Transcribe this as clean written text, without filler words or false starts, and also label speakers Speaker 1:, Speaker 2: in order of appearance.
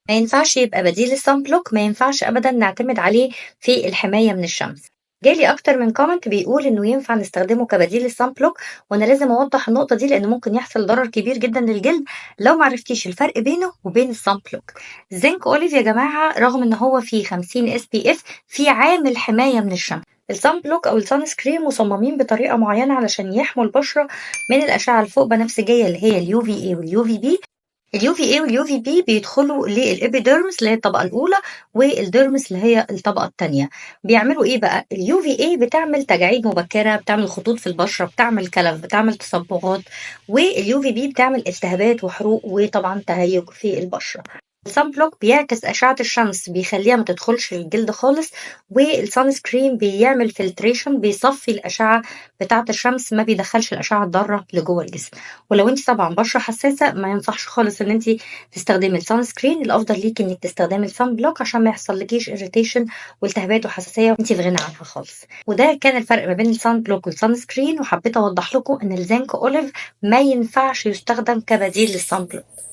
Speaker 1: ما ينفعش يبقى بديل الصن بلوك، ما ينفعش أبدًا نعتمد عليه في الحماية من الشمس. جالي أكتر من comment بيقول إنه ينفع نستخدمه كبديل للصن بلوك، وأنا لازم أوضّح النقطة دي لإن ممكن يحصل ضرر كبير جدًا للجلد لو ما عرفتيش الفرق بينه وبين الصن بلوك. الزنك أوليف يا جماعة رغم إن هو فيه 50 SPF فيه عامل حماية من الشمس. الصن بلوك أو الصن سكرين مصممين بطريقة معينة علشان يحموا البشرة من الأشعة الفوق بنفسجية اللي هي الUVA والUVB. الUVA والUVB بيدخلوا للإبيديرمس اللي هي الطبقة الأولى، والديرمس اللي هي الطبقة التانية. بيعملوا إيه بقى؟ الUVA بتعمل تجاعيد مبكرة، بتعمل خطوط في البشرة، بتعمل كلف، بتعمل تصبغات، والUVB بتعمل التهابات وحروق وطبعا تهيج في البشرة. الصن بلوك بيعكس أشعة الشمس بيخليها ما تدخلش للجلد خالص، والصن سكرين بيعمل فلتريشن بيصفي الأشعة بتاعة الشمس، ما بيدخلش الأشعة الضارة لجوه الجسم. ولو انت طبعا بشرة حساسة ما ينفعش خالص ان انت تستخدمي الصن سكرين، الافضل ليكي انك تستخدمي الصن بلوك عشان ما يحصلكيش irritation والتهابات وحساسية انت في غنى عنها خالص. وده كان الفرق ما بين الصن بلوك والصن سكرين، وحبيت اوضح لكم ان الزنك اوليف ما ينفعش يستخدم كبديل للصن بلوك.